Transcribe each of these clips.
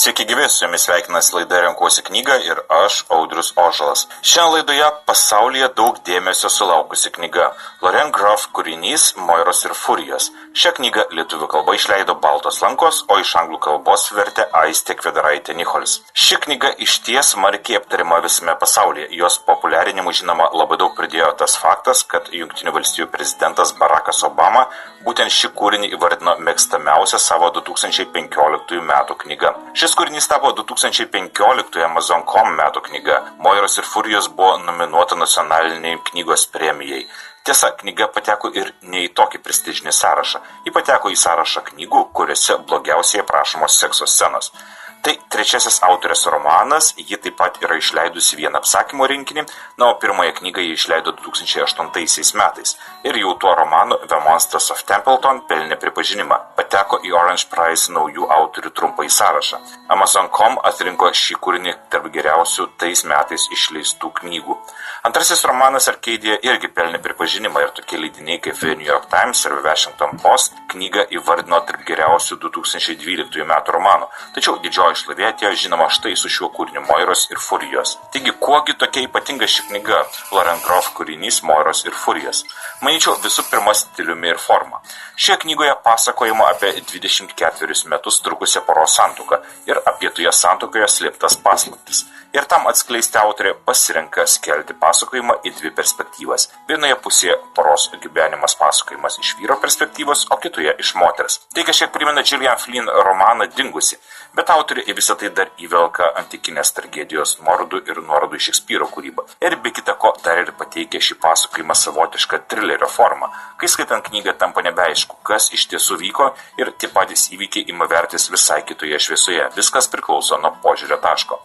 Sveiki gyvi, su jumis sveikinasi laida Renkuosi knygą ir aš, Audrius Ožalas. Šiandien laidoje pasaulyje daug dėmesio sulaukusi knyga Lauren Groff kūrinys Moiros ir Furijos. Šią knygą lietuvių kalba išleido Baltos lankos, o iš anglų kalbos vertė Aistė Kvedaraitė Nichols. Ši knyga išties smarkiai aptariama visame pasaulyje. Jos populiarinimui žinoma labai daug pridėjo tas faktas, kad Jungtinių valstijų prezidentas Barackas Obama būtent šį kūrinį įvardino mėgstamiausia savo 2015 metų knyga. Šis kūrinys tapo 2015 Amazon.com metų knyga. Moiros ir Furijos buvo nominuota nacionaliniai knygos premijai. Tiesa, knyga pateko ir ne į tokį prestižinį sąrašą. Ji pateko į sąrašą knygų, kuriuose blogiausiai aprašomos sekso scenos. Tai trečiasis autorės romanas, ji taip pat yra išleidusi vieną apsakymų rinkinį, o pirmąją knygą ji išleido 2008 metais. Ir jau tuo romanu The Monsters of Templeton pelnė pripažinimą. Pateko į Orange Prize naujų autorių trumpą į sąrašą. Amazon.com atrinko šį kūrinį tarp geriausių tais metais išleistų knygų. Antrasis romanas Arcadia irgi pelnė pripažinimą ir tokie leidiniai kaip The New York Times ir Washington Post knygą įvardino tarp geriausių 2012 metų romanų. Tačiau didžioji šlovė atėjo žinoma štai su šiuo kūriniu Moiros ir Furijos. Taigi, kuogi tokia ypatinga ši knyga Lauren Groff kūrinys Moiros ir Furijos? Manyčiau, visų pirma stiliumi ir forma. Šioje knygoje pasakojama apie 24 metus trukusią poros santuoką ir apie toje santuokoje slėptas paslaptis. Ir tam atskleisti autorė pasirenka skelti pasakojimą į dvi perspektyvas. Vienoje pusėje poros gyvenimas pasakojimas iš vyro perspektyvos, o kitoje iš moters. Tai kažkiek primena Gillian Flynn romaną Dingusi, bet autorė į visą tai dar įvelka antikinės tragedijos nuorodų ir nuorodų iš Šekspyro kūrybą. Ir be kita ko dar ir pateikia šį pasakojimą savotišką trilerio formą, kai skaitant knygą tampa nebeaišku, kas iš tiesų vyko ir tie patys įvykiai ima vertis visai kitoje šviesoje. Viskas priklauso nuo požiūrio taško.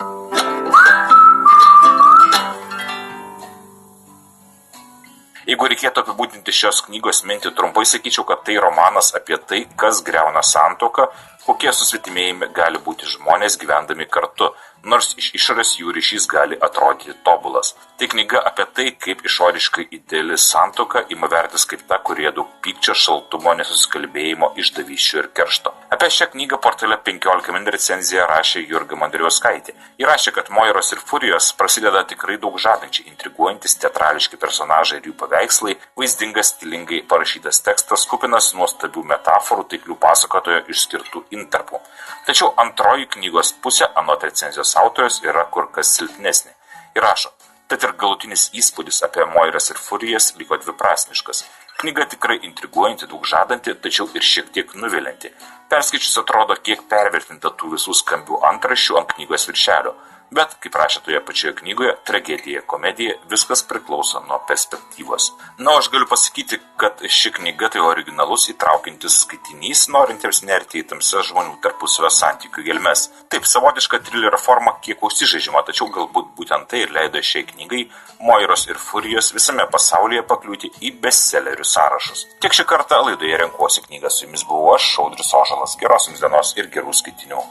Jeigu reikėtų apibūdinti šios knygos mintį trumpai, sakyčiau, kad tai romanas apie tai, kas griauna santuoką, kokie susvetimėjami gali būti žmonės gyvendami kartu, nors iš išorės jų ryšys gali atrodyti tobulas. Tai knyga apie tai, kaip išoriškai ideali santuoka ima vertis kaip ta, kurie daug pykčio, šaltumo, nesusikalbėjimo, išdavysčių ir keršto. Apie šią knygą portale 15 min recenziją rašė Jurga Mandrijauskaitė. Ji rašė, kad Moiros ir Furijos prasideda tikrai daug žadančiai, intriguojantis teatrališki personažai ir jų paveikslai, vaizdingas, stilingai parašytas tekstas, kupinas nuostabių metaforų, taiklių pasakotojo išskirtų intarpų. Tačiau antroji knygos pusė, anot recenzijos autorius, yra kur kas silpnesnė. Ir rašo, tad ir galutinis įspūdis apie Moiras ir Furijas liko dviprasmiškas. Knyga tikrai intriguojanti, daug žadanti, tačiau ir šiek tiek nuvilianti. Perskaičius atrodo kiek pervertinta tų visų skambių antraščių ant knygos viršelio. Bet, kaip rašė toje pačioje knygoje, tragedija, komedija, viskas priklauso nuo perspektyvos. Aš galiu pasakyti, kad ši knyga tai originalus įtraukiantis skaitinys, norintiems nerti į tamsias žmonių tarpusavio santykių gelmes. Taip, savotiška trilerio forma kiek užsižaidžiama, tačiau galbūt būtent tai ir leido šiai knygai Moiros ir Furijos visame pasaulyje pakliūti į bestsellerių sąrašus. Tiek šį kartą laidoje Renkuosi knygą, su jumis buvau aš, Audrius Ožalas. Geros jums dienos ir gerų skaitinių.